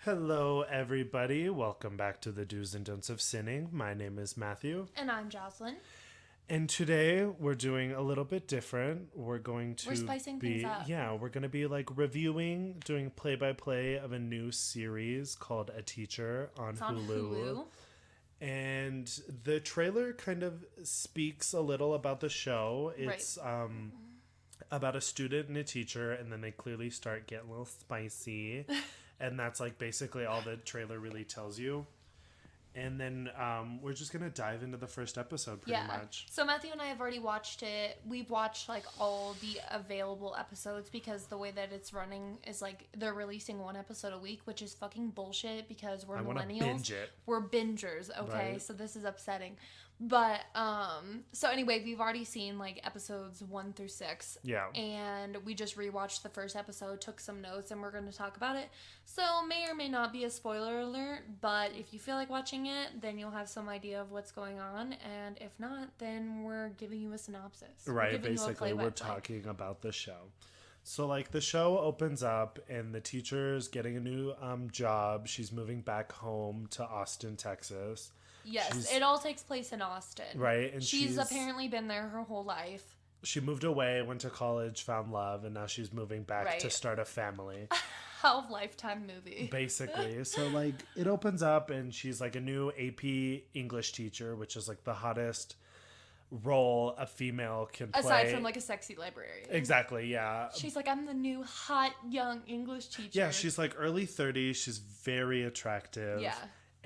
Hello, everybody. Welcome back to the Do's and Don'ts of Sinning. My name is Matthew. And I'm Joslyn. And today we're doing a little bit different. We're spicing things up. Yeah, we're going to be like reviewing, doing play-by-play of a new series called A Teacher on It's on Hulu. And the trailer kind of speaks a little about the show. It's about a student and a teacher, and then they clearly start getting a little spicy. And that's like basically all the trailer really tells you. And then we're just going to dive into the first episode pretty much. So Matthew and I have already watched it. We've watched like all the available episodes because the way that it's running is like they're releasing one episode a week, which is fucking bullshit because we're millennials. Binge it. We're bingers, okay? Right. So this is upsetting. But so anyway, we've already seen like episodes 1 through 6. Yeah. And we just rewatched the first episode, took some notes, and we're going to talk about it. So may or may not be a spoiler alert, but if you feel like watching it, then you'll have some idea of what's going on. And if not, then we're giving you a synopsis. Right, basically we're talking about the show. So like the show opens up and the teacher's getting a new job. She's moving back home to Austin, Texas. Yes, it all takes place in Austin. Right. And she's apparently been there her whole life. She moved away, went to college, found love, and now she's moving back to start a family. How Lifetime movie. Basically. So like it opens up and she's like a new AP English teacher, which is like the hottest role a female can play. Aside from like a sexy librarian. Exactly, yeah. She's like, I'm the new hot young English teacher. Yeah, she's like early 30s. She's very attractive. Yeah.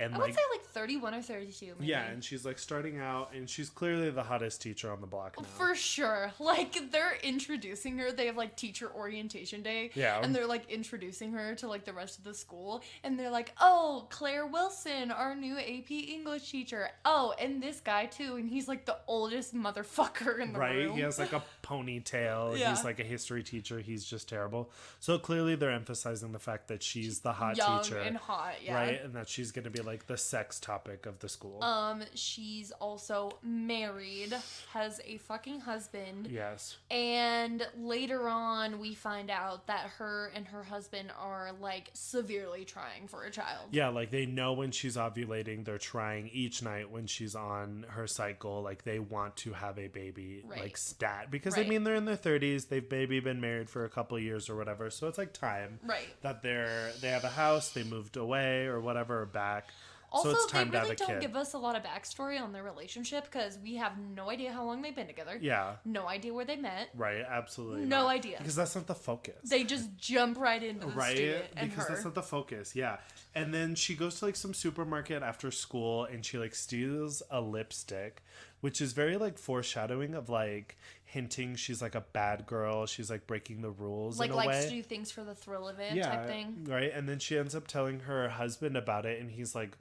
And I would say like 31 or 32 maybe. Yeah, and she's like starting out and she's clearly the hottest teacher on the block now. For sure. Like they're introducing her. They have like teacher orientation day. Yeah. And they're like introducing her to like the rest of the school. And they're like, oh, Claire Wilson, our new AP English teacher. Oh, and this guy too. And he's like the oldest motherfucker in the room. Right? He has like a ponytail. Yeah. He's like a history teacher. He's just terrible. So clearly they're emphasizing the fact that she's the hot young teacher. And hot, yeah. Right? And that she's going to be like the sex topic of the school. She's also married, has a fucking husband. Yes. And later on, we find out that her and her husband are like severely trying for a child. Yeah, like they know when she's ovulating. They're trying each night when she's on her cycle. Like they want to have a baby, like stat. Because I mean, they're in their 30s. They've maybe been married for a couple years or whatever. So it's like time. Right. That they have a house, they moved away or whatever, or back. Also, so it's time they really to have a don't kid. give us a lot of backstory on their relationship because we have no idea how long they've been together. Yeah. No idea where they met. Right, absolutely. No idea. Because that's not the focus. They just jump right into the student and because that's not the focus, yeah. And then she goes to like some supermarket after school and she like steals a lipstick, which is very like foreshadowing of like hinting she's like a bad girl. She's like breaking the rules in a way. Like likes to do things for the thrill of it type thing. Right. And then she ends up telling her husband about it and he's like,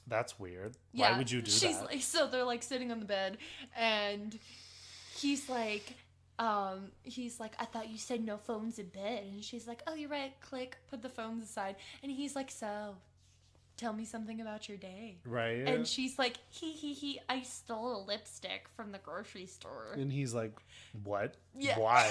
that's weird. Yeah, why would you do that? Like, so they're like sitting on the bed and he's like, I thought you said no phones in bed. And she's like, oh, you're right. Click, put the phones aside. And he's like, so tell me something about your day. Right. And she's like, he, I stole a lipstick from the grocery store. And he's like, what? Yeah. Why?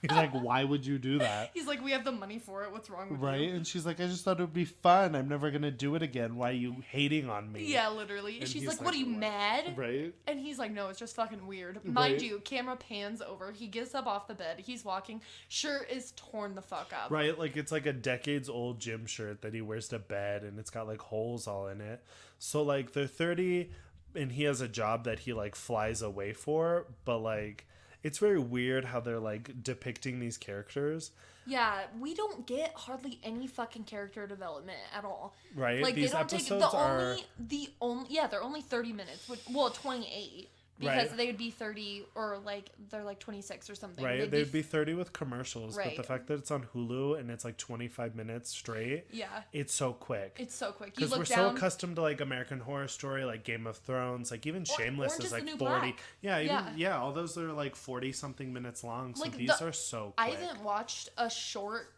He's like, why would you do that? He's like, we have the money for it. What's wrong with you? Right? And she's like, I just thought it would be fun. I'm never going to do it again. Why are you hating on me? Yeah, literally. And she's like, what are you, mad? Right? And he's like, no, it's just fucking weird. Mind you, camera pans over. He gets up off the bed. He's walking. Shirt is torn the fuck up. Right? Like, it's like a decades old gym shirt that he wears to bed. And it's got like holes all in it. So like they're 30 and he has a job that he like flies away for. But like... it's very weird how they're like depicting these characters. Yeah, we don't get hardly any fucking character development at all. Right? Like these they don't episodes take they're only 30 minutes. Well, 28. Because they would be 30 or like they're like 26 or something. Right, they'd be 30 with commercials. Right. But the fact that it's on Hulu and it's like 25 minutes straight. Yeah. It's so quick. It's so quick. Because we're so accustomed to like American Horror Story, like Game of Thrones, like even Shameless is like 40. Black. Yeah, all those are like 40 something minutes long. So like these are so quick. I haven't watched a short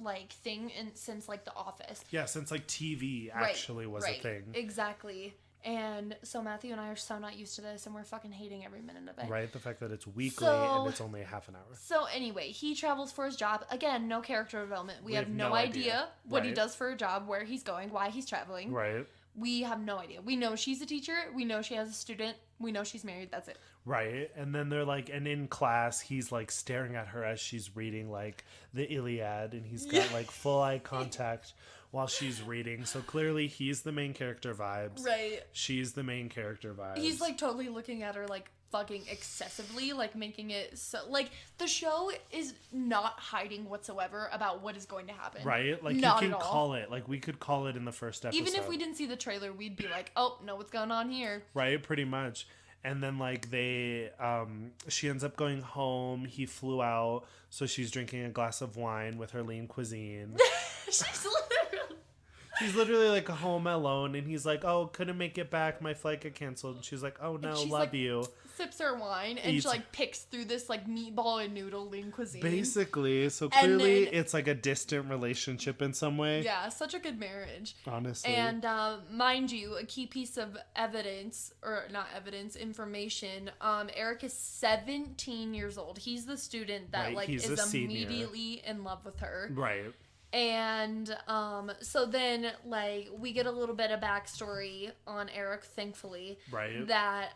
like thing since like The Office. Yeah, since like TV actually was a thing. Exactly. And so Matthew and I are so not used to this, and we're fucking hating every minute of it. Right, the fact that it's weekly and it's only a half an hour. So anyway, he travels for his job. Again, no character development. We have no idea what he does for a job, where he's going, why he's traveling. Right. We have no idea. We know she's a teacher. We know she has a student. We know she's married. That's it. Right. And then they're like, and in class, he's like staring at her as she's reading like the Iliad, and he's got like full eye contact while she's reading. So clearly he's the main character vibes. Right. She's the main character vibes. He's like totally looking at her like fucking excessively, like making it so like the show is not hiding whatsoever about what is going to happen. Right? Like not you can call it. Like we could call it in the first episode. Even if we didn't see the trailer, we'd be like, oh, know what's going on here. Right, pretty much. And then like she ends up going home. He flew out, so she's drinking a glass of wine with her lean cuisine. She's literally like home alone, and he's like, oh, couldn't make it back, my flight got canceled. And she's like, oh no, love like, you. Sips her wine, and she like picks through this like meatball and noodle lean cuisine. Basically, so clearly it's like a distant relationship in some way. Yeah, such a good marriage. Honestly. And mind you, a key piece of evidence, or not evidence, information, Eric is 17 years old. He's the student that like is immediately in love with her. Right. And so then like we get a little bit of backstory on Eric, thankfully. Right. That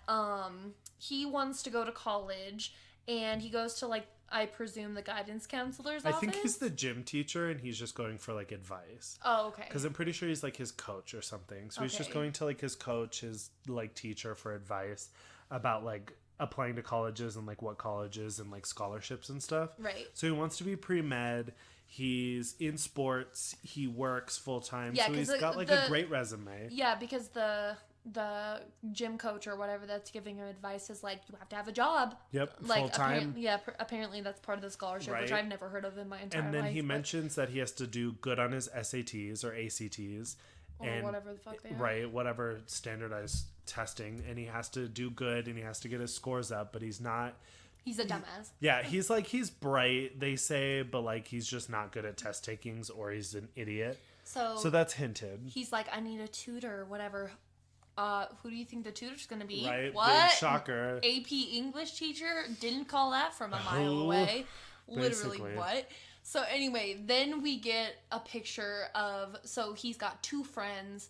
he wants to go to college, and he goes to like, I presume, the guidance counselor's office. I think he's the gym teacher, and he's just going for like advice. Oh, okay. Because I'm pretty sure he's like his coach or something. So he's just going to like his coach, his like teacher, for advice about like applying to colleges and like what colleges and like scholarships and stuff. Right. So he wants to be pre-med. He's in sports. He works full time. Yeah, so he's got like a great resume. Yeah, because the gym coach or whatever that's giving him advice is like, you have to have a job. Yep, like, full time. Apparently that's part of the scholarship, right. Which I've never heard of in my entire life. And then he mentions that he has to do good on his SATs or ACTs. Or and whatever the fuck they are. Right, whatever standardized testing. And he has to do good, and he has to get his scores up, but he's not... He's a dumbass. Yeah, he's bright, they say, but like he's just not good at test takings, or he's an idiot. So that's hinted. He's like, I need a tutor or whatever. Who do you think the tutor's going to be? Right, what? Big shocker. AP English teacher? Didn't call that from a mile away. Literally, basically. what? So anyway, then we get a picture of, so he's got two friends.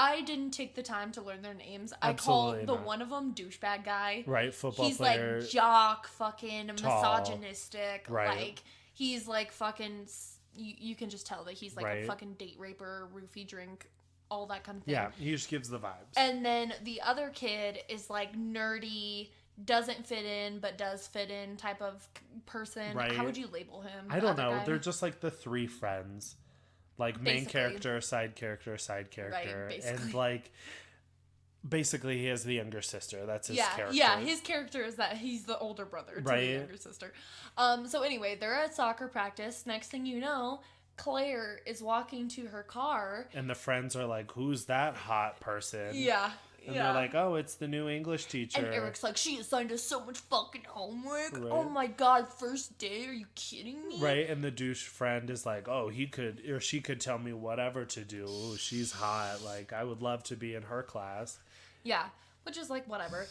I didn't take the time to learn their names. Absolutely I call one of them douchebag guy. Right, football he's player. He's like jock, fucking tall, misogynistic. right. Like, he's like fucking, you can just tell that he's like right. a fucking date raper, roofie drink, all that kind of thing. Yeah, he just gives the vibes. And then the other kid is like nerdy, doesn't fit in, but does fit in type of person. Right. How would you label him? I don't know. Guy? They're just like the three friends. Like main basically. character, side character, side character. Right, and like basically he has the younger sister. That's his character. Yeah, his character is that he's the older brother to the younger sister. So anyway, they're at soccer practice. Next thing you know, Claire is walking to her car. And the friends are like, who's that hot person? Yeah. And they're like, oh, it's the new English teacher. And Eric's like, she assigned us so much fucking homework. Right. Oh my god, first day? Are you kidding me? Right, and the douche friend is like, oh, he could, or she could tell me whatever to do. Ooh, she's hot. Like, I would love to be in her class. Yeah, which is like, whatever.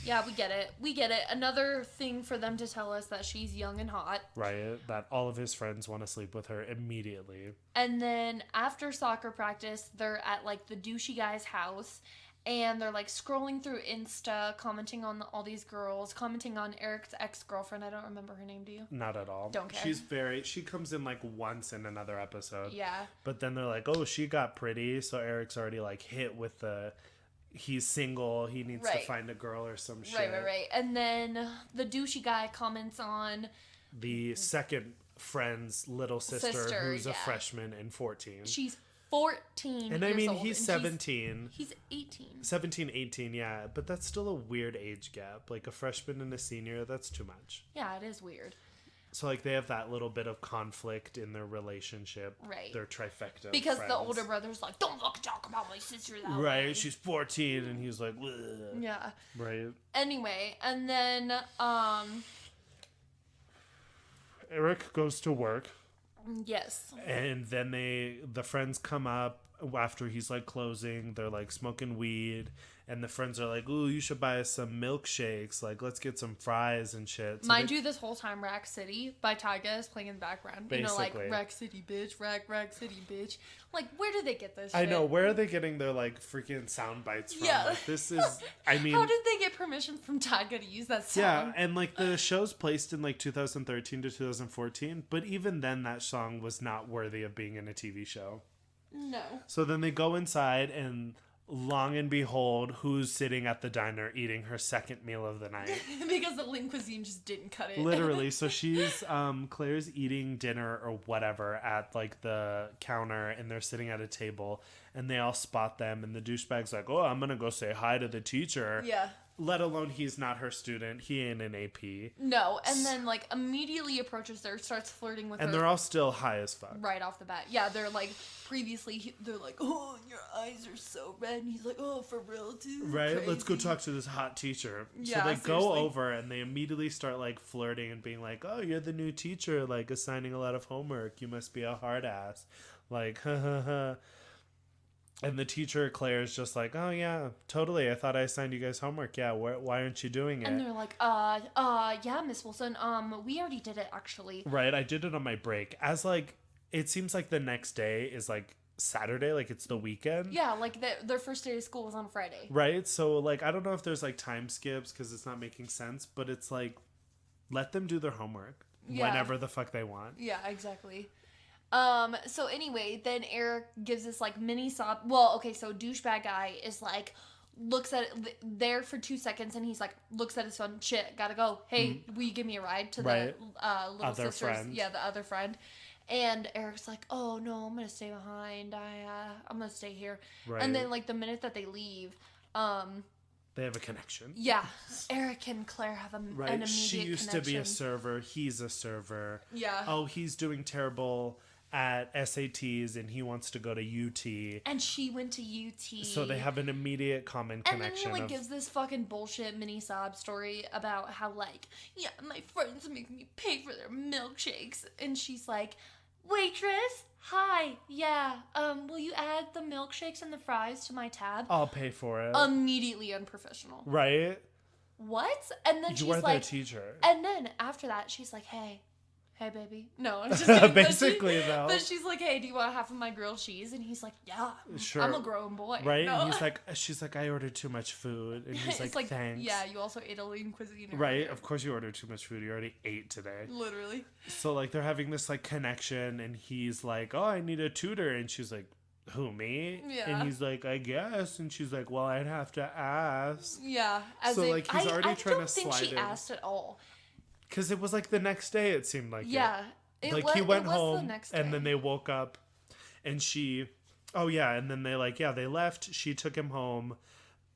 Yeah, we get it. We get it. Another thing for them to tell us that she's young and hot. Right, that all of his friends want to sleep with her immediately. And then after soccer practice, they're at like the douchey guy's house. And they're like scrolling through Insta, commenting on all these girls, commenting on Eric's ex-girlfriend. I don't remember her name, do you? Not at all. Don't care. She comes in like once in another episode. Yeah. But then they're like, oh, she got pretty. So Eric's already like hit with he's single. He needs to find a girl or some shit. Right. And then the douchey guy comments on the second friend's little sister who's a freshman and 14. She's 14 and I mean, years old, he's 17. He's 18. 17, 18, yeah. But that's still a weird age gap. Like a freshman and a senior, that's too much. Yeah, it is weird. So, like, they have that little bit of conflict in their relationship. Right. Their trifecta. Because friends. the older brother's like, don't fucking talk about my sister that way. Right, she's 14, and he's like, ugh. Yeah. Right. Anyway, and then, Eric goes to work. Yes. And then the friends come up. after he's like closing, they're like smoking weed, and the friends are like, ooh, you should buy us some milkshakes, like let's get some fries and shit. So Mind you, this whole time Rack City by Tyga is playing in the background. Basically. You know, like Rack City bitch, Rack City bitch. Like, where do they get this I shit? know, where are they getting their like freaking sound bites from? Yeah. Like, this is, I mean, how did they get permission from Tyga to use that song? yeah, and like the show's placed in like 2013 to 2014, but even then that song was not worthy of being in a TV show. No. So then they go inside, and long and behold, who's sitting at the diner eating her second meal of the night? Because the Lean Cuisine just didn't cut it. Literally. So she's, Claire's eating dinner or whatever at like the counter, and they're sitting at a table, and they all spot them, and the douchebag's like, oh, I'm gonna go say hi to the teacher. Yeah. Let alone he's not her student. He ain't an AP. No, and then like immediately approaches her, starts flirting with her. And they're all still high as fuck. Right off the bat. Yeah, they're like, previously, they're like, oh, your eyes are so red. And he's like, oh, for real, too? Right? Crazy. Let's go talk to this hot teacher. Yeah, so they seriously. go over, and they immediately start like flirting and being like, oh, you're the new teacher, like assigning a lot of homework. You must be a hard ass. Like, ha ha ha. And the teacher, Claire's just like, oh, yeah, totally. I thought I assigned you guys homework. Yeah, why aren't you doing it? And they're like, yeah, Miss Wilson, we already did it, actually. Right, I did it on my break. As, like, it seems like the next day is, like, Saturday, like, it's the weekend. Yeah, like, their first day of school was on Friday. Right, so, like, I don't know if there's, like, time skips because it's not making sense, but it's, like, let them do their homework whenever the fuck they want. Yeah, exactly. So anyway, then Eric gives this like mini sob. Well, okay, so douchebag guy is like, looks at it there for 2 seconds, and he's like, looks at his phone, shit, gotta go. Hey, will you give me a ride to the little other sisters? friend. Yeah, the other friend. And Eric's like, oh no, I'm gonna stay behind. I'm gonna stay here. Right. And then like the minute that they leave, they have a connection. yeah, Eric and Claire have an immediate She used connection. to be a server. He's a server. Yeah. Oh, he's doing terrible at SATs, and he wants to go to UT. And she went to UT. So they have an immediate common connection. And then he like gives this fucking bullshit mini sob story about how like, yeah, my friends make me pay for their milkshakes. And she's like, waitress, hi, yeah, will you add the milkshakes and the fries to my tab? I'll pay for it. Immediately unprofessional. Right? What? And then You she's are like, their teacher. and then after that, she's like, hey, baby. No, I'm just kidding. Basically, though. But she's like, hey, do you want half of my grilled cheese? And he's like, yeah, Sure. I'm a grown boy. Right? No. And she's like, I ordered too much food. And he's It's like, thanks. Yeah, you also ate a lean cuisine. Right? Of course you ordered too much food. You already ate today. Literally. So, like, they're having this, like, connection, and he's like, oh, I need a tutor. And she's like, who, me? Yeah. And he's like, I guess. And she's like, well, I'd have to ask. Yeah. As So, in, like, he's already trying to I don't think slide she in. asked at all. Because it was, like, the next day, it seemed like Yeah. it. Like, he went it was the home, next and day. then they woke up, and she... Oh, yeah, and then they, like, yeah, they left. She took him home,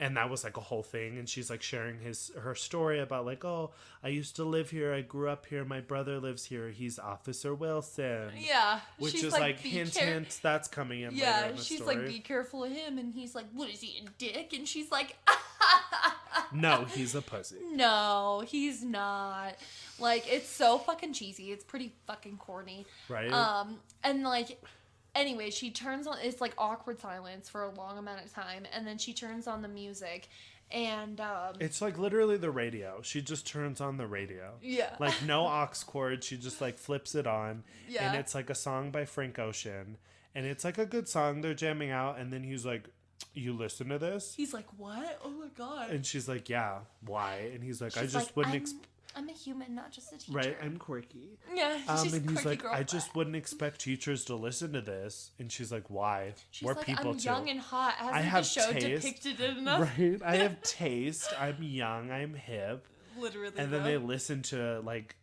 and that was, like, a whole thing. And she's, like, sharing her story about, like, oh, I used to live here. I grew up here. My brother lives here. He's Officer Wilson. Yeah. Which she's is, like hint, hint, that's coming in later in the she's story. like, be careful of him. And he's like, what is he, a dick? And she's like, No, he's a pussy. no, he's not. Like, it's so fucking cheesy. It's pretty fucking corny. Right? And like, anyway, she turns on, it's like awkward silence for a long amount of time. And then she turns on the music. And, It's like literally the radio. She just turns on the radio. yeah. Like no aux cord. She just like flips it on. Yeah. And it's like a song by Frank Ocean. And it's like a good song. They're jamming out. And then he's like, you listen to this? He's like, what? Oh my God. And she's like, yeah, why? And he's like, She's I just like, wouldn't I'm a human, not just a teacher. Right, I'm quirky. Yeah, she's and a he's quirky like, girl. I just wouldn't expect teachers to listen to this. And she's like, why? She's We're like, people I'm too. young and hot. Hasn't I have the show taste. depicted it enough? Right? I have taste. I'm young. I'm hip. Literally. And then they listen to like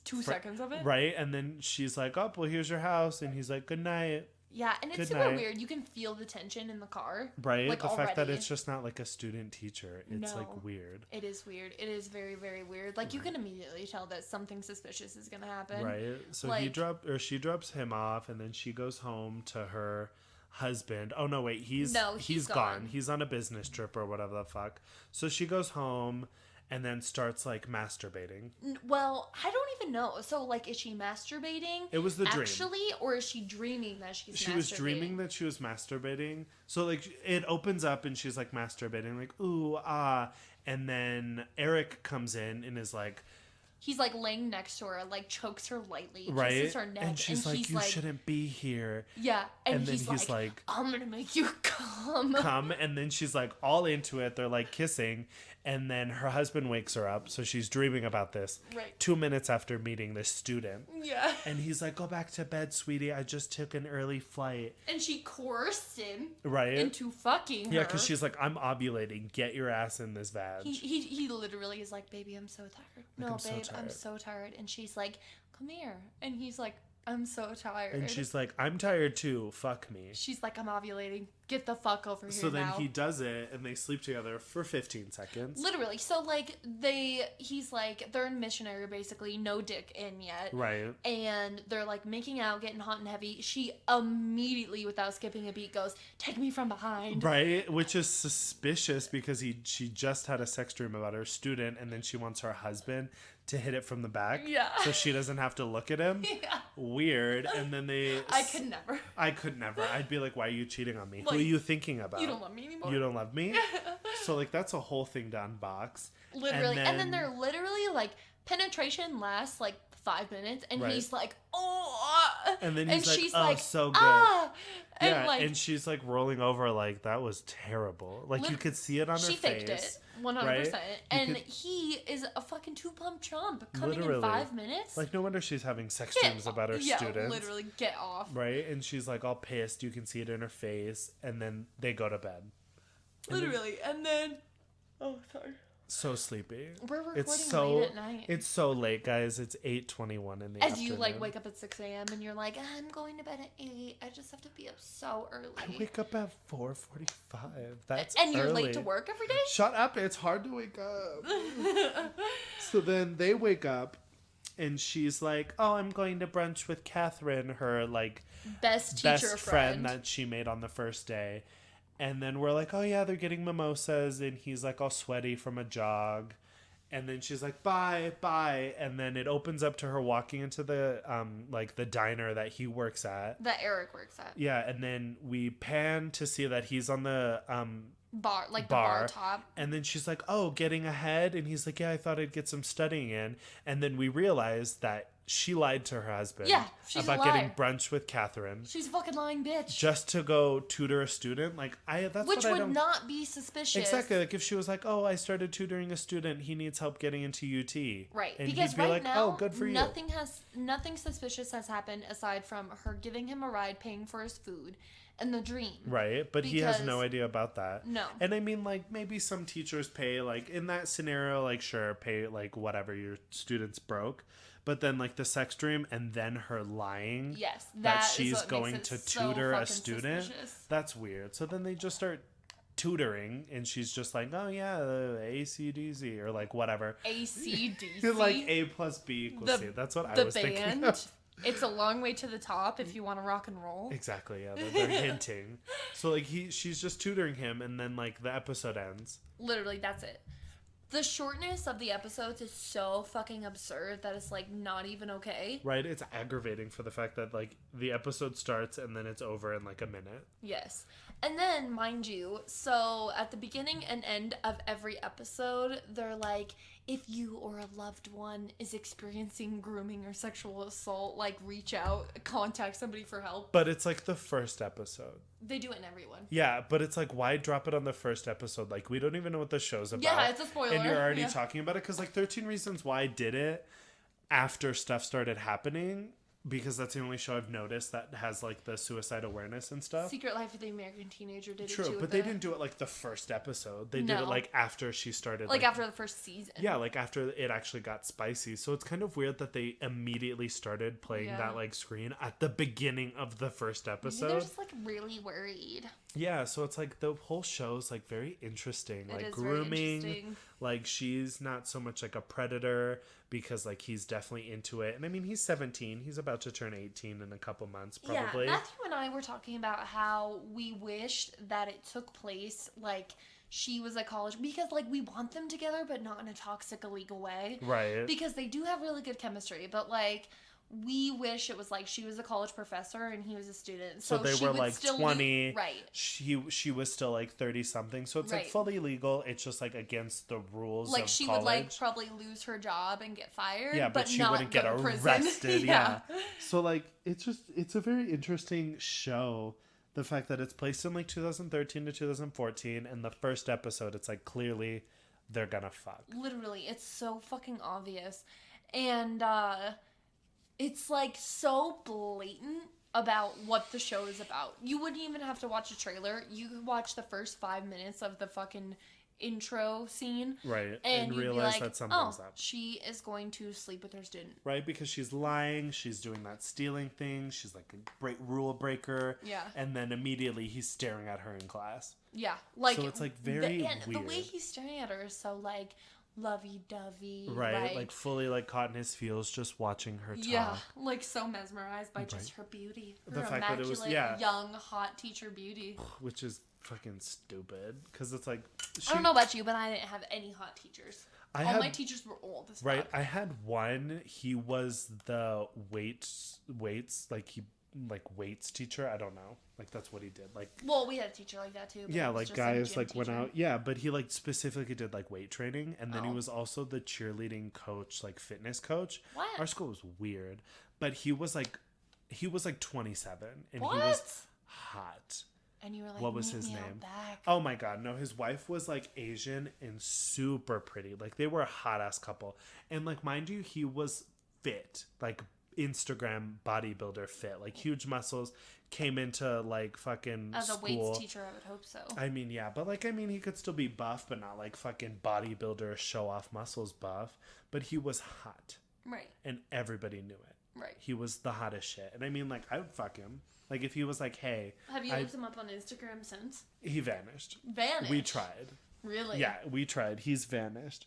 2 seconds of it. right, and then she's like, "Oh, well, here's your house," and he's like, "Good night." Yeah, and it's Good super night. weird. You can feel the tension in the car. Right, Like, the fact that already. it's just not like a student teacher, it's No. like weird. It is weird. It is very, very weird. Like, you can immediately tell that something suspicious is gonna happen. Right. So like- she drops him off, and then she goes home to her husband. Oh no, wait, he's No, he's gone. gone. He's on a business trip or whatever the fuck. So she goes home, and then starts like masturbating. Well, I don't even know. So, like, is she masturbating? It was the dream. Actually, or is she dreaming that she's masturbating? She was dreaming that she was masturbating. So, like, it opens up and she's like masturbating, like, ooh, ah. And then Eric comes in and is like, he's like laying next to her, like chokes her lightly, right? kisses her neck, and she's like, you shouldn't be here. Yeah, and then he's like, I'm gonna make you come. And then she's like all into it. They're like kissing, and then her husband wakes her up, so she's dreaming about this. Right. 2 minutes after meeting this student. Yeah. And he's like, go back to bed, sweetie. I just took an early flight. And she coerced him. Right. Into fucking her. Yeah, because she's like, I'm ovulating. Get your ass in this vag. He literally is like, baby, I'm so tired. No, babe, I'm so tired. And she's like, come here. And he's like, I'm so tired. And she's like, I'm tired too. Fuck me. She's like, I'm ovulating. Get the fuck over here. So then now. he does it, and they sleep together for 15 seconds. Literally. So, like, he's like, they're in missionary, basically. No dick in yet. Right. And they're, like, making out, getting hot and heavy. She immediately, without skipping a beat, goes, take me from behind. Right. Which is suspicious because she just had a sex dream about her student, and then she wants her husband to hit it from the back. Yeah. So she doesn't have to look at him. Yeah. Weird. And then I could never. I could never. I'd be like, why are you cheating on me? Like, who are you thinking about? You don't love me anymore. You don't love me? So, like, that's a whole thing to unbox. Literally. And then they're literally, like, penetration lasts, like, 5 minutes. And right. he's like, oh. And then he's like, she's oh, like, so good. Ah. And yeah, like, and she's like rolling over like, that was terrible. Like, you could see it on her face. She faked it, 100%. Right? And he is a fucking two-pump chump coming in 5 minutes. Like, no wonder she's having sex dreams about her students. Yeah, literally, get off. Right? And she's like all pissed. You can see it in her face. And then they go to bed. Literally. And then... Oh, sorry. So sleepy. We're recording late at night. It's so late, guys. It's 8:21 in the afternoon. As you, like, wake up at 6 a.m. and you're like, I'm going to bed at 8. I just have to be up so early. I wake up at 4:45. That's And you're early. late to work every day? Shut up. It's hard to wake up. So then they wake up and she's like, oh, I'm going to brunch with Catherine, her, like, best friend that she made on the first day. And then we're like, oh, yeah, they're getting mimosas. And he's, like, all sweaty from a jog. And then she's like, bye, bye. And then it opens up to her walking into the, like, the diner that he works at. That Eric works at. Yeah, and then we pan to see that he's on the... bar, like the bar top. And then she's like, oh, getting ahead. And he's like, yeah, I thought I'd get some studying in. And then we realize that she lied to her husband. Yeah, she's about a liar. getting brunch with Catherine. She's a fucking lying bitch. Just to go tutor a student. Like, Which would not be suspicious. Exactly. Like, if she was like, oh, I started tutoring a student, he needs help getting into UT. Right. And because he'd be right like, now, oh, good for nothing suspicious has happened aside from her giving him a ride, paying for his food, and the dream. Right. But he has no idea about that. No. And I mean, like, maybe some teachers pay, like, in that scenario, like, sure, pay, like, whatever your students broke. But then, like, the sex dream and then her lying that she's going to tutor a student, that's weird. So then they just start tutoring, and she's just like, oh, yeah, ACDC, or, like, whatever. ACDC? Like, A plus B equals C. That's what I was thinking of. It's a long way to the top if you want to rock and roll. Exactly, yeah. They're hinting. So, like, she's just tutoring him, and then, like, the episode ends. Literally, that's it. The shortness of the episodes is so fucking absurd that it's, like, not even okay. Right? It's aggravating for the fact that, like, the episode starts and then it's over in, like, a minute. Yes. And then, mind you, so at the beginning and end of every episode, they're like, if you or a loved one is experiencing grooming or sexual assault, like, reach out, contact somebody for help. But it's, like, the first episode. They do it in every one. Yeah, but it's like, why drop it on the first episode? Like, we don't even know what the show's about. Yeah, it's a spoiler. And you're already talking about it, because, like, 13 Reasons Why did it after stuff started happening, because that's the only show I've noticed that has, like, the suicide awareness and stuff. Secret Life of the American Teenager did True, it too. But they didn't do it, like, the first episode. They did it, like, after she started. Like, after the first season. Yeah, like, after it actually got spicy. So it's kind of weird that they immediately started playing that, like, screen at the beginning of the first episode. They're just, like, really worried. Yeah, so it's, like, the whole show's, like, very interesting. It like, is grooming. very interesting. Like, she's not so much, like, a predator, because like he's definitely into it. And I mean, he's 17. He's about to turn 18 in a couple months, probably. Yeah, Matthew and I were talking about how we wished that it took place like she was at college, because like we want them together, but not in a toxic, illegal way. Right. Because they do have really good chemistry, but like we wish it was like she was a college professor and he was a student. So they she were would like still 20. right. She was still like 30 something. So it's like Right. fully legal. It's just like against the rules Like of she college. would like probably lose her job and get fired. Yeah, but she not wouldn't go get to prison. arrested. Yeah. So like it's a very interesting show. The fact that it's placed in like 2013 to 2014, and the first episode, it's like clearly they're gonna fuck. Literally, it's so fucking obvious. And it's like so blatant about what the show is about. You wouldn't even have to watch a trailer. You could watch the first 5 minutes of the fucking intro scene. Right. And you'd realize be like, that something's up. She is going to sleep with her student. Right, because she's lying, she's doing that stealing thing, she's like a rule breaker. Yeah. And then immediately he's staring at her in class. Yeah. Like, so it's like very weird. The way he's staring at her is so like lovey-dovey. Right, like fully like caught in his feels just watching her talk. Yeah, like so mesmerized by just her beauty. Her the fact that it was young, hot teacher beauty. Which is fucking stupid, because it's like I don't know about you, but I didn't have any hot teachers. All my teachers were old as fuck. Right, I had one. He was the weights like he like weights teacher. I don't know, like that's what he did. Like, well, we had a teacher like that too. Yeah, like guys like went teacher. out. Yeah, but he like specifically did like weight training, and then he Oh. was also the cheerleading coach, like fitness coach. What? Our school was weird, but he was like 27, and What? he was hot. And you were like, What was "Meet his me out name? back." Oh my god, no, his wife was like Asian and super pretty. Like they were a hot ass couple. And like mind you, he was fit, like Instagram bodybuilder fit, like huge muscles, came into like fucking As a school. weights teacher, I would hope so. I mean, yeah, but like he could still be buff, but not like fucking bodybuilder show off muscles buff. But he was hot. Right. And everybody knew it. Right. He was the hottest shit. And I mean, like, I would fuck him. Like, if he was like, hey... Have you looked him up on Instagram since? He vanished. Vanished? We tried. Really? Yeah, we tried. He's vanished.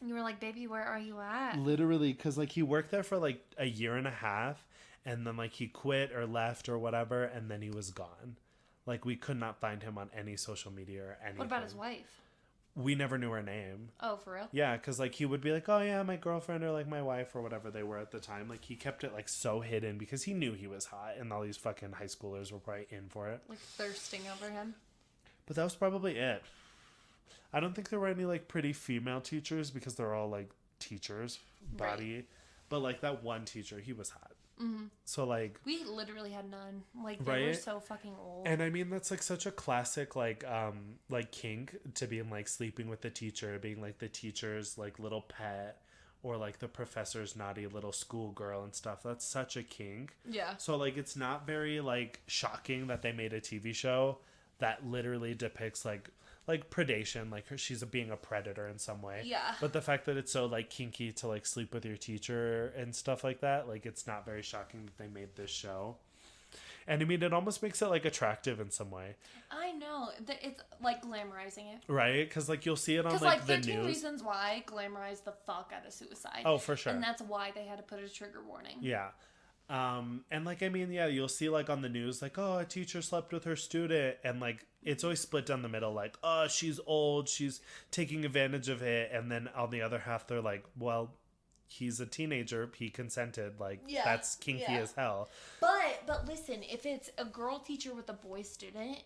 You were like, baby, where are you at? Literally, because, like, he worked there for, like, a year and a half, and then, like, he quit or left or whatever, and then he was gone. Like, we could not find him on any social media or anything. What about his wife? We never knew her name. Oh, for real? Yeah, because, like, he would be like, oh, yeah, my girlfriend or, like, my wife or whatever they were at the time. Like, he kept it, like, so hidden because he knew he was hot, and all these fucking high schoolers were probably in for it. Like, thirsting over him? But that was probably it. I don't think there were any, like, pretty female teachers because they're all, like, teachers, body. Right. But, like, that one teacher, he was hot. Mm-hmm. So, like... We literally had none. Like, they were so fucking old. And I mean, that's, like, such a classic, like kink to be in, like, sleeping with the teacher, being, like, the teacher's, like, little pet, or, like, the professor's naughty little schoolgirl and stuff. That's such a kink. Yeah. So, like, it's not very, like, shocking that they made a TV show that literally depicts, like predation, like she's being a predator in some way. Yeah. But the fact that it's so like kinky to like sleep with your teacher and stuff like that, like it's not very shocking that they made this show. And I mean, it almost makes it like attractive in some way. I know. It's like glamorizing it. Right? Because like you'll see it on like the 13 news. Reasons Why glamorized the fuck out of suicide. Oh, for sure. And that's why they had to put a trigger warning. Yeah. And like, I mean, yeah, you'll see like on the news, like, oh, a teacher slept with her student, and like, it's always split down the middle, like, oh, she's old, she's taking advantage of it. And then on the other half, they're like, well, he's a teenager, he consented, like, that's kinky as hell. But listen, if it's a girl teacher with a boy student,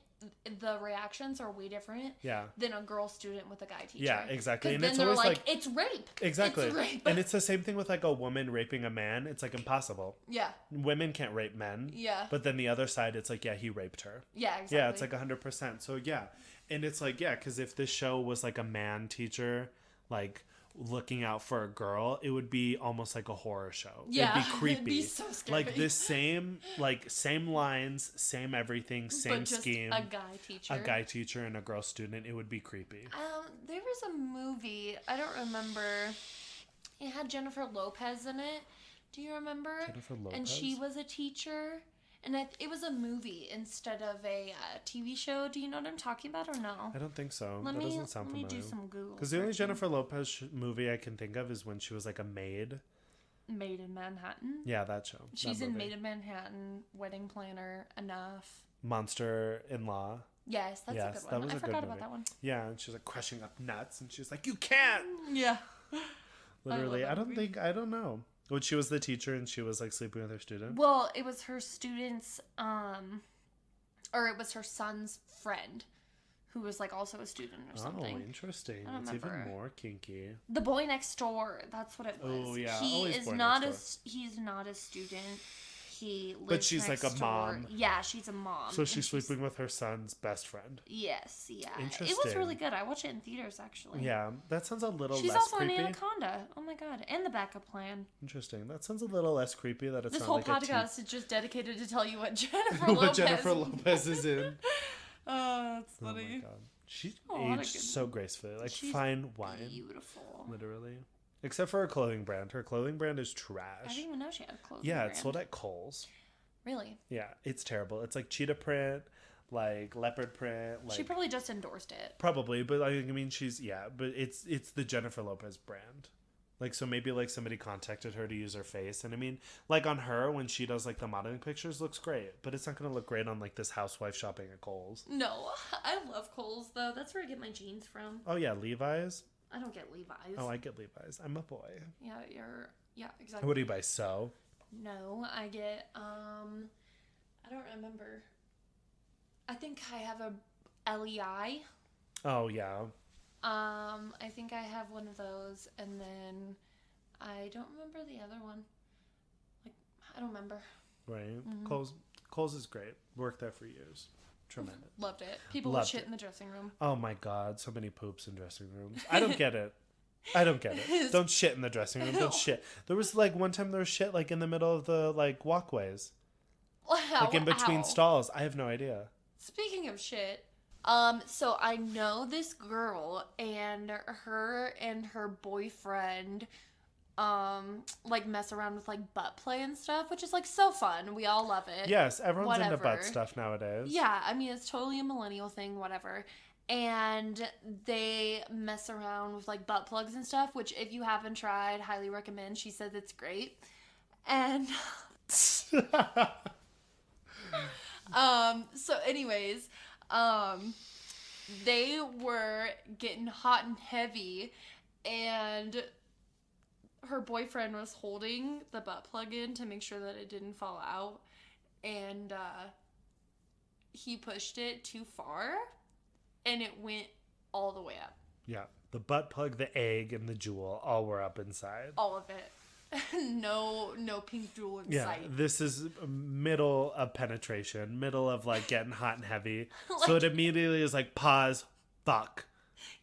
the reactions are way different than a girl student with a guy teacher. Yeah, exactly. And then it's they're always like, it's rape. Exactly. It's rape. And it's the same thing with like a woman raping a man. It's like impossible. Yeah. Women can't rape men. Yeah. But then the other side, it's like, yeah, he raped her. Yeah, exactly. Yeah, it's like 100%. So yeah. And it's like, yeah, because if this show was like a man teacher, like looking out for a girl, it would be almost like a horror show. Yeah, it'd be creepy. It'd be so scary. Like this same lines, same everything, same but just scheme. A guy teacher and a girl student. It would be creepy. There was a movie, I don't remember. It had Jennifer Lopez in it. Do you remember? Jennifer Lopez? And she was a teacher. And it was a movie instead of a TV show. Do you know what I'm talking about or no? I don't think so. That doesn't sound familiar. Let me do some Google. Because the only Jennifer Lopez movie I can think of is when she was like a maid. Maid in Manhattan? Yeah, that show. She's in Maid in Manhattan, Wedding Planner, Enough. Monster-in-Law. Yes, that's a good one. I forgot about that one. Yeah, and she's like crushing up nuts, and she's like, "You can't!" Yeah. Literally, I don't know. When she was the teacher and she was like sleeping with her student. Well, it was her student's, or it was her son's friend, who was like also a student or something. Oh, interesting. It's even more kinky. The Boy Next Door. That's what it was. Oh yeah, he's not a student. He lives. But she's like a mom. Yeah, she's a mom. So she's sleeping with her son's best friend. Yes, yeah. Interesting. It was really good. I watched it in theaters actually. Yeah, that sounds a little she's less also creepy. an Anaconda. Oh my god, and the Backup Plan. Interesting. That sounds a little less creepy. That it's this not whole like podcast is just dedicated to tell you what Jennifer Lopez is in. Oh, that's funny. Oh my god, she aged so gracefully, like she's fine wine. Beautiful. Literally. Except for her clothing brand. Her clothing brand is trash. I didn't even know she had a clothing brand. brand. It's sold at Kohl's. Really? Yeah, it's terrible. It's like cheetah print, like leopard print. Like, she probably just endorsed it. Probably, but I mean, but it's the Jennifer Lopez brand. Like, so maybe like somebody contacted her to use her face, and I mean, like on her when she does like the modeling pictures, looks great, but it's not gonna look great on like this housewife shopping at Kohl's. No, I love Kohl's though. That's where I get my jeans from. Oh yeah, Levi's. I don't get Levi's. Oh, I get Levi's. I'm a boy. Yeah, exactly. What do you buy? So. No, I get, I don't remember. I think I have a LEI. Oh, yeah. I think I have one of those, and then I don't remember the other one. Like, I don't remember. Right. Mm-hmm. Kohl's is great. Worked there for years. Tremendous. Loved it. People would shit in the dressing room. Oh my god, so many poops in dressing rooms. I don't get it. Don't shit in the dressing room. Don't shit. There was like one time there was shit like in the middle of the like walkways. Like in between stalls. I have no idea. Speaking of shit, so I know this girl and her boyfriend like mess around with like butt play and stuff, which is like so fun. We all love it. Yes, everyone's into butt stuff nowadays. Yeah, I mean it's totally a millennial thing, whatever. And they mess around with like butt plugs and stuff, which if you haven't tried, highly recommend. She says it's great. And so anyways, they were getting hot and heavy, and her boyfriend was holding the butt plug in to make sure that it didn't fall out, and he pushed it too far. And it went all the way up. Yeah. The butt plug, the egg, and the jewel all were up inside. All of it. No pink jewel in sight. This is middle of penetration. Middle of like getting hot and heavy. So it immediately is like, pause, fuck.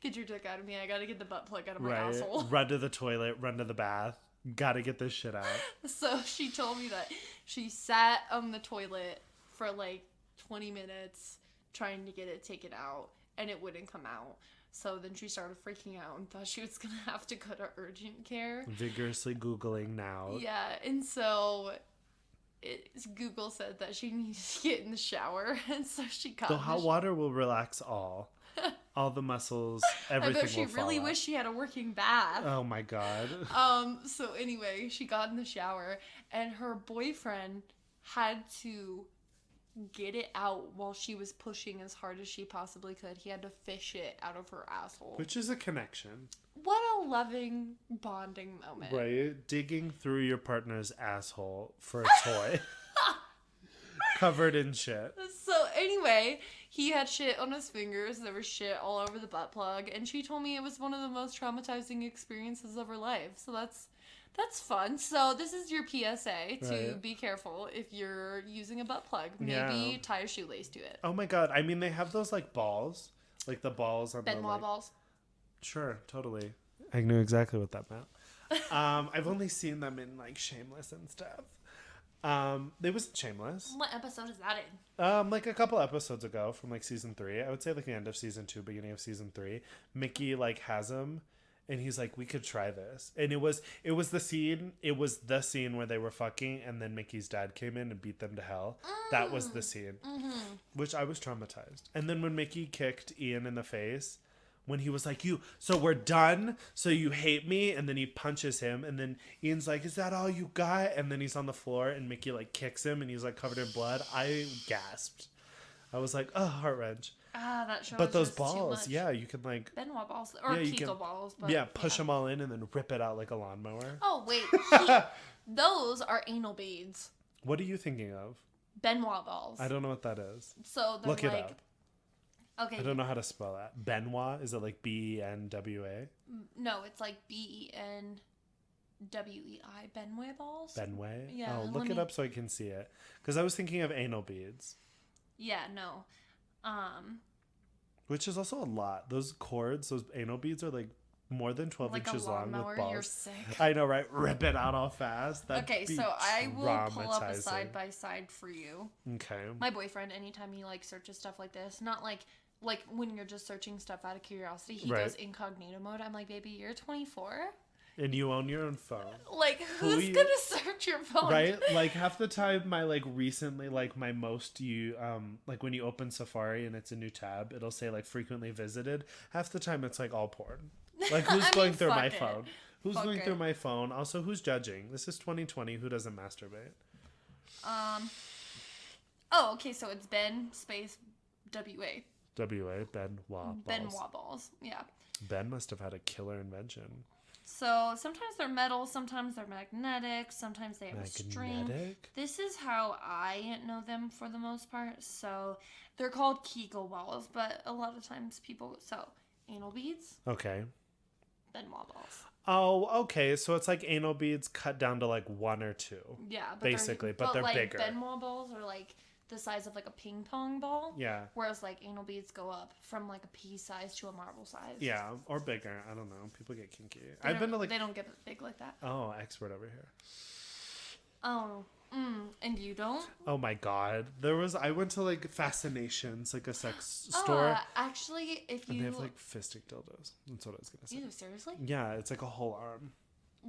Get your dick out of me. I gotta get the butt plug out of my asshole. Run to the toilet, run to the bath. Gotta get this shit out. So she told me that she sat on the toilet for like 20 minutes trying to get it taken out. And it wouldn't come out. So then she started freaking out and thought she was going to have to go to urgent care. Vigorously Googling now. Yeah, and so Google said that she needed to get in the shower. And so she got the hot water will relax all. All the muscles, everything will fall I bet she really wished she had a working bath. Oh my god. So anyway, she got in the shower and her boyfriend had to get it out while she was pushing as hard as she possibly could. He had to fish it out of her asshole. Which is a connection. What a loving bonding moment. Right? Digging through your partner's asshole for a toy. Covered in shit. So anyway, he had shit on his fingers. There was shit all over the butt plug. And she told me it was one of the most traumatizing experiences of her life. So that's fun. So this is your PSA to be careful if you're using a butt plug. Maybe tie a shoelace to it. Oh my god. I mean, they have those like balls. Like the balls on Benoit balls. Sure, totally. I knew exactly what that meant. I've only seen them in like Shameless and stuff. It wasn't Shameless. What episode is that in? Like a couple episodes ago from like season 3. I would say like the end of season 2, beginning of season 3. Mickey like has him And he's like, we could try this. And it was the scene where they were fucking, and then Mickey's dad came in and beat them to hell. That was the scene. Which I was traumatized. And then when Mickey kicked Ian in the face, when he was like, so we're done, so you hate me, and then he punches him, and then Ian's like, is that all you got? And then he's on the floor, and Mickey like kicks him, and he's like covered in blood. I gasped. I was like, oh, heart wrench. That show. But those balls, yeah, you can like Benoit balls or Kegel balls. But, push them all in and then rip it out like a lawnmower. Oh wait, those are anal beads. What are you thinking of? Benoit balls. I don't know what that is. So they're look like, it up. Okay. I don't know how to spell that. Benoit, is it like BENWA? No, it's like BENWEI. Benoit balls. Benoit. Yeah. Oh, look it up so I can see it. Because I was thinking of anal beads. Yeah. No. Which is also a lot. Those cords, those anal beads are like more than 12 like inches long with balls. You're sick. I know, right? Rip it out all fast. Okay, so I will pull up a side by side for you. Okay. My boyfriend, anytime he like searches stuff like this, not like when you're just searching stuff out of curiosity, he goes incognito mode. I'm like, baby, you're 24. And you own your own phone. Like, who's gonna search your phone? Right? Like, half the time, my most like when you open Safari and it's a new tab, it'll say like frequently visited. Half the time, it's like all porn. Like, who's going through my phone? Who's going through my phone? Also, who's judging? This is 2020. Who doesn't masturbate? Oh, okay. So it's Ben space W-A. W-A. Benoit balls. Benoit balls. Yeah. Ben must have had a killer invention. So sometimes they're metal, sometimes they're magnetic, sometimes they have a string. This is how I know them for the most part. So they're called Kegel balls, but a lot of times anal beads. Okay. Benoit balls. Oh, okay. So it's like anal beads cut down to like 1 or 2. Yeah, basically, but they're like, bigger. Benoit balls are like the size of like a ping pong ball. Yeah. Whereas like anal beads go up from like a pea size to a marble size. Yeah, or bigger. I don't know. People get kinky. They don't get big like that. Oh, expert over here. Oh. And you don't? Oh my god. I went to like Fascinations, like a sex store. Actually, and they have like fistic dildos. That's what I was gonna say. Ew, seriously? Yeah, it's like a whole arm.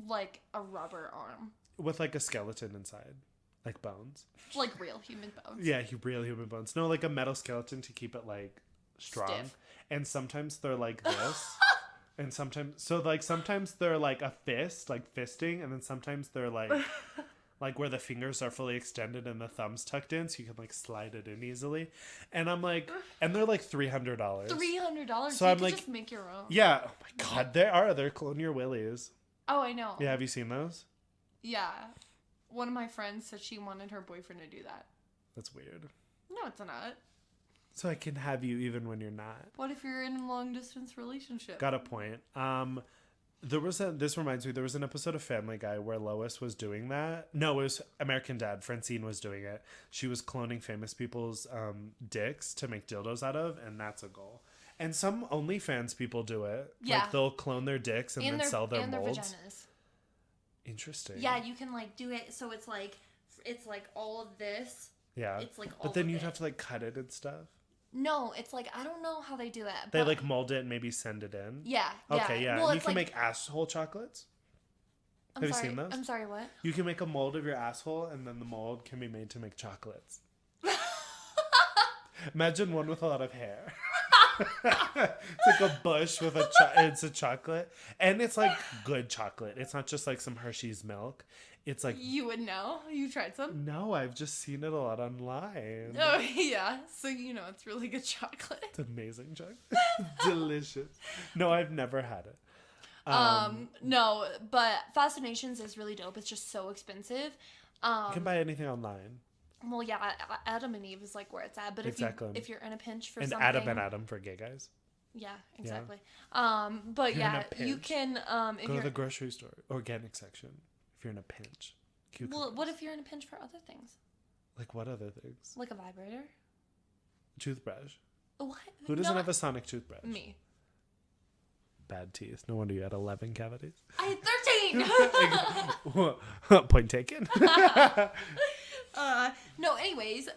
Like a rubber arm. With like a skeleton inside. Like bones. Like real human bones. Yeah, real human bones. No, like a metal skeleton to keep it like strong. Stiff. And sometimes they're like this. And sometimes they're like a fist, like fisting, and then sometimes they're like like where the fingers are fully extended and the thumbs tucked in, so you can like slide it in easily. And I'm like, and they're like $300. $300. So you I'm can like, just make your own. Yeah. Oh my god, they're Clone Your Willies. Oh, I know. Yeah, have you seen those? Yeah. One of my friends said she wanted her boyfriend to do that. That's weird. No, it's not. So I can have you even when you're not. What if you're in a long distance relationship? Got a point. This reminds me, there was an episode of Family Guy where Lois was doing that. No, it was American Dad. Francine was doing it. She was cloning famous people's dicks to make dildos out of, and that's a goal. And some OnlyFans people do it. Yeah. Like they'll clone their dicks and then sell their molds. Their vaginas. Interesting. Yeah, you can like do it so it's like all of this. Yeah. It's like all But then you'd have to like cut it and stuff. No, it's like I don't know how they do it. They like mold it and maybe send it in. Yeah. Okay, yeah. Well, you can make asshole chocolates. Have you seen those? I'm sorry, what? You can make a mold of your asshole and then the mold can be made to make chocolates. Imagine one with a lot of hair. It's like a bush with it's a chocolate, and it's like good chocolate. It's not just like some Hershey's milk. It's like, you would know. You tried some? No, I've just seen it a lot online. Oh yeah, so you know it's really good chocolate. It's amazing chocolate. Delicious. No, I've never had it. No, but Fascinations is really dope. It's just so expensive. You can buy anything online. Well, yeah, Adam and Eve is like where it's at. But exactly. if you're in a pinch for and something, Adam for gay guys. Yeah, exactly. Yeah. But yeah, you can go to the grocery store, organic section. If you're in a pinch. Well, what if you're in a pinch for other things? Like what other things? Like a vibrator. Toothbrush. What? Who doesn't have a sonic toothbrush? Me. Bad teeth. No wonder you had 11 cavities. I had 13. Point taken. No, anyways,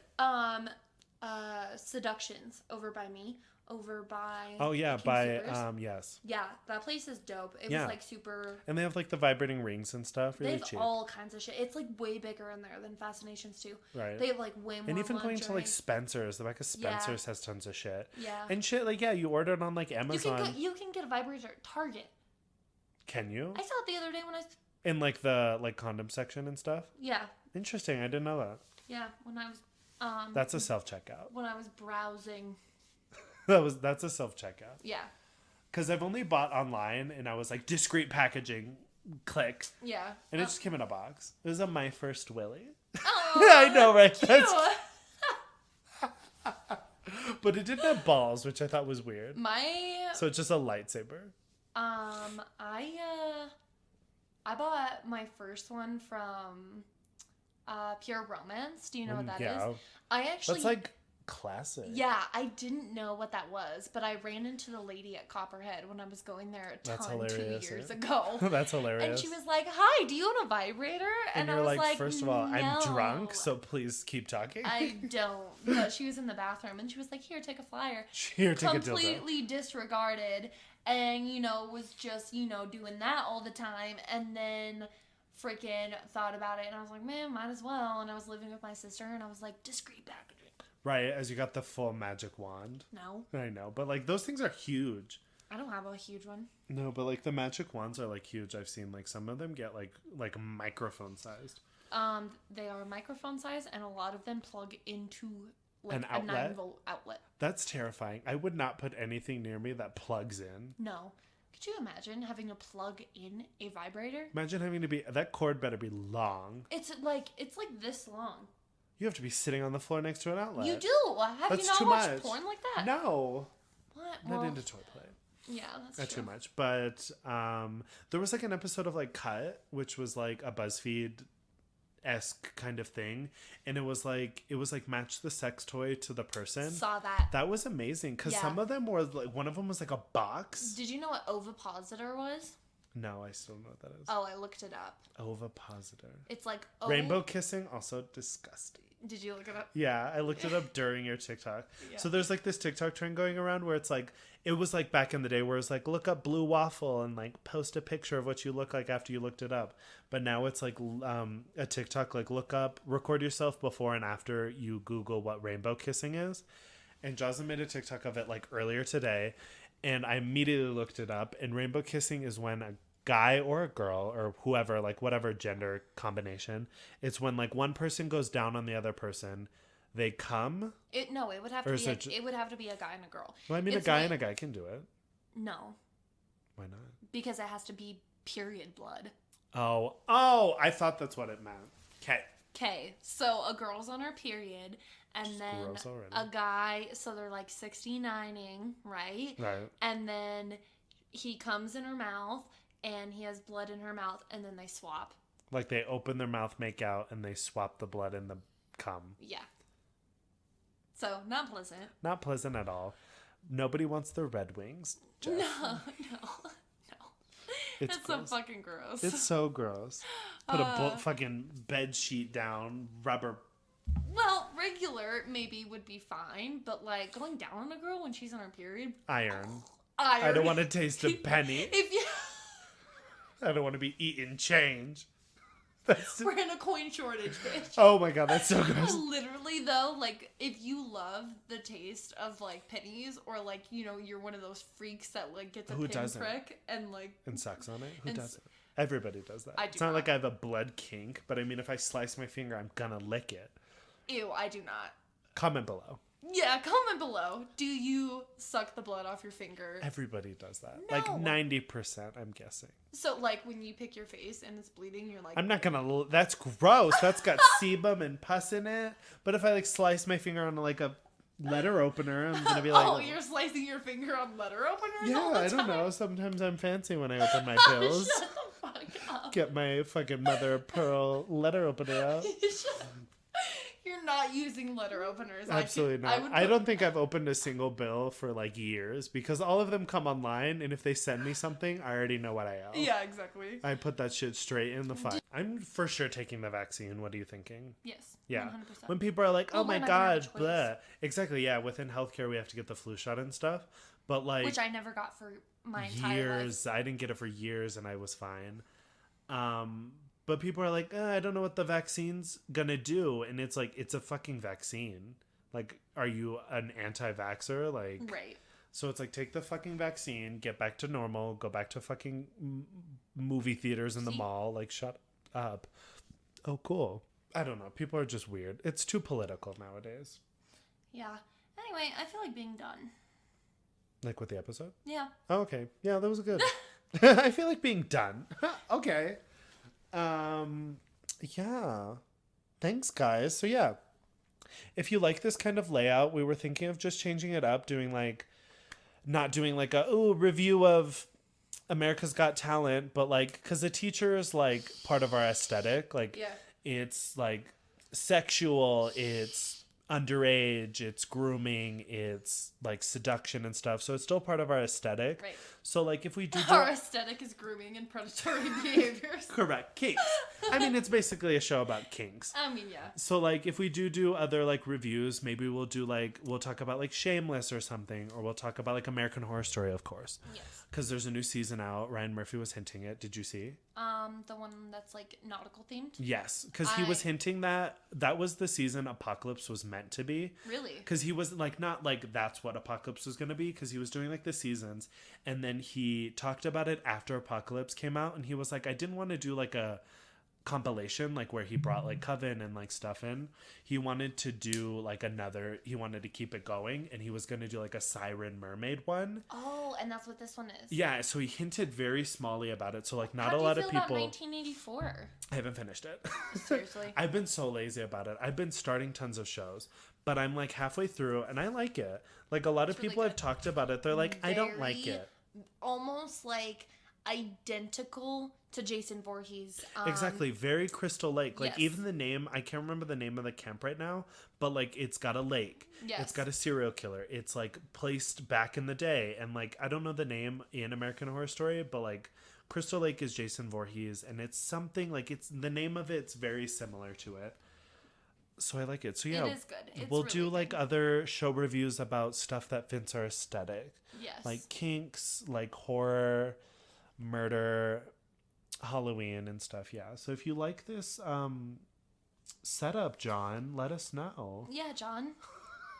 Seductions over by me. Over by Oh yeah, King by Soopers. yes. Yeah, that place is dope. It was like super. And they have like the vibrating rings and stuff. Really They have cheap. all kinds of shit. It's like way bigger in there than Fascinations too. Right. They have like way more. And even going to like lingerie. Spencer's, the back of Spencer's has tons of shit. Yeah. And shit like you order it on like Amazon. You can get a vibrator at Target. Can you? I saw it the other day when I. In like the like condom section and stuff. Yeah. Interesting. I didn't know that. Yeah, when I was. That's a self checkout. When I was browsing. That's a self checkout. Yeah. Because I've only bought online and I was like discreet packaging, click. Yeah. And it just came in a box. It was a My First Willy. Oh, I know, right? cute. But it didn't have balls, which I thought was weird. So it's just a lightsaber. I bought my first one from Pure Romance. Do you know what that is? I actually. That's like classic. Yeah, I didn't know what that was, but I ran into the lady at Copperhead when I was going there a ton 2 years ago. That's hilarious. And she was like, "Hi, do you own a vibrator?" And I you're was like, "First of all, no. I'm drunk, so please keep talking." I don't. But she was in the bathroom, and she was like, "Here, take a flyer." Here, take a dildo. Completely disregarded, and was just doing that all the time, and then freaking thought about it, and I was like, "Man, might as well." And I was living with my sister, and I was like, "Discreet packaging." Right, as you got the full magic wand. No. I know, but like those things are huge. I don't have a huge one. No, but like the magic wands are like huge. I've seen like some of them get like microphone sized. They are microphone size, and a lot of them plug into like an a outlet? 9-volt outlet. That's terrifying. I would not put anything near me that plugs in. No. Could you imagine having to plug in a vibrator? Imagine having to be that cord better be long. It's like this long. You have to be sitting on the floor next to an outlet. You do. Have That's you not too watched much. porn like that? No. What? Not into toy play. Yeah, that's Not true. too much. But there was like an episode of like Cut, which was like a BuzzFeed-esque kind of thing. And it was like match the sex toy to the person. Saw that. That was amazing. Because some of them were like, one of them was like a box. Did you know what ovipositor was? No, I still don't know what that is. Oh, I looked it up. Ovipositor. It's like rainbow kissing, also disgusting. Did you look it up? Yeah, I looked it up during your TikTok. Yeah. So there's like this TikTok trend going around where it's like, it was like back in the day where it's like, look up blue waffle and like post a picture of what you look like after you looked it up. But now it's like a TikTok, like record yourself before and after you Google what rainbow kissing is. And Joslyn made a TikTok of it like earlier today. And I immediately looked it up. And rainbow kissing is when a guy or a girl or whoever, like whatever gender combination, it's when like one person goes down on the other person, they come. It would have to be it would have to be a guy and a girl. Well, I mean, It's and a guy can do it. No. Why not? Because it has to be period blood. Oh, I thought that's what it meant. Okay, so a girl's on her period, and then a guy, so they're like 69ing, right? Right. And then he comes in her mouth, and he has blood in her mouth, and then they swap. Like they open their mouth, make out, and they swap the blood in the cum. Yeah. So, not pleasant. Not pleasant at all. Nobody wants the Red Wings, Jeff. No. It's so fucking gross. It's so gross. Put a fucking bed sheet down, rubber. Well, regular maybe would be fine, but like going down on a girl when she's on her period. Iron. Iron. I don't want to taste a penny. If you... I don't want to be eating change. We're in a coin shortage, bitch. Oh my god, that's so gross. Literally though, like if you love the taste of like pennies, or like you're one of those freaks that like gets a pinprick and like and sucks on it. Who doesn't? Everybody does that. I do it's not like I have a blood kink, but I mean, if I slice my finger, I'm gonna lick it. Ew, I do not. Comment below. Yeah, comment below. Do you suck the blood off your finger? Everybody does that. No. Like 90%, I'm guessing. So, like, when you pick your face and it's bleeding, you're like... I'm not gonna... That's gross. That's got sebum and pus in it. But if I, like, slice my finger on, like, a letter opener, I'm gonna be like... Oh, you're slicing your finger on letter openers yeah, all the I time? don't know. Sometimes I'm fancy when I open my pills. Shut the fuck up. Get my fucking mother of pearl letter opener out. You're not using letter openers. Absolutely not. I don't think I've opened a single bill for like years because all of them come online, and if they send me something, I already know what I owe. Yeah, exactly. I put that shit straight in the file. I'm for sure taking the vaccine. What are you thinking? Yes. Yeah. 100%. When people are like, "Oh my we're not god," gonna have a blah. Exactly. Yeah. Within healthcare, we have to get the flu shot and stuff. But like, which I never got for my entire life. I didn't get it for years, and I was fine. But people are like, I don't know what the vaccine's gonna do, and it's like, it's a fucking vaccine. Like, are you an anti-vaxxer? Like, right. So it's like, take the fucking vaccine, get back to normal, go back to fucking movie theaters in the mall. Like, shut up. Oh, cool. I don't know. People are just weird. It's too political nowadays. Yeah. Anyway, I feel like being done. Like with the episode? Yeah. Oh, okay. Yeah, that was good. I feel like being done. Okay. Yeah. Thanks, guys. So, yeah. If you like this kind of layout, we were thinking of just changing it up, doing like, not doing like a, review of America's Got Talent, but like, because the teacher is like part of our aesthetic. Like, yeah. It's like sexual, it's underage, it's grooming, it's like seduction and stuff, so it's still part of our aesthetic, right? So like if we do our aesthetic is grooming and predatory behaviors. Correct. Kinks. I mean, it's basically a show about kinks. I mean, yeah. So like if we do other like reviews, maybe we'll talk about like Shameless or something, or we'll talk about like American Horror Story, of course. Yes. Because there's a new season out. Ryan Murphy was hinting it. Did you see? The one that's like nautical themed? Yes, because he was hinting that was the season Apocalypse was meant to be. Really? Because he was like, not like that's what Apocalypse was going to be, because he was doing like the seasons, and then he talked about it after Apocalypse came out, and he was like, I didn't want to do like a compilation like where he brought like Coven and like stuff in. He wanted to do like he wanted to keep it going, and he was going to do like a Siren Mermaid one. Oh, and that's what this one is. Yeah, so he hinted very smallly about it, so like not How a lot of people. How do you feel about 1984? I haven't finished it. Seriously? I've been so lazy about it. I've been starting tons of shows, but I'm like halfway through and I like it. Like a lot of people have talked about it. They're like, I don't like it. Almost like identical to Jason Voorhees. Exactly. Very Crystal Lake. Like, yes. Even the name, I can't remember the name of the camp right now, but like it's got a lake. Yes. It's got a serial killer. It's like placed back in the day. And like, I don't know the name in American Horror Story, but like Crystal Lake is Jason Voorhees, and it's something like, it's the name of it's very similar to it. So I like it. So yeah, it is good. We'll really do like good. Other show reviews about stuff that fits our aesthetic. Yes. Like kinks, like horror, murder, Halloween and stuff. Yeah. So if you like this setup, John, let us know. Yeah, John.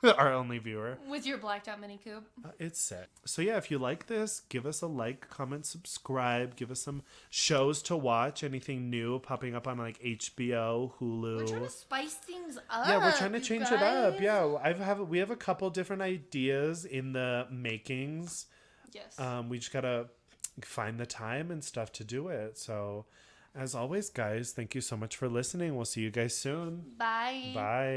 Our only viewer. With your blacked out Mini Coupe. It's sick. So yeah, if you like this, give us a like, comment, subscribe. Give us some shows to watch. Anything new popping up on like HBO, Hulu. We're trying to spice things up. Yeah, we're trying to change it up. Yeah, we have a couple different ideas in the makings. Yes. We just gotta find the time and stuff to do it. So, as always, guys, thank you so much for listening. We'll see you guys soon. Bye. Bye.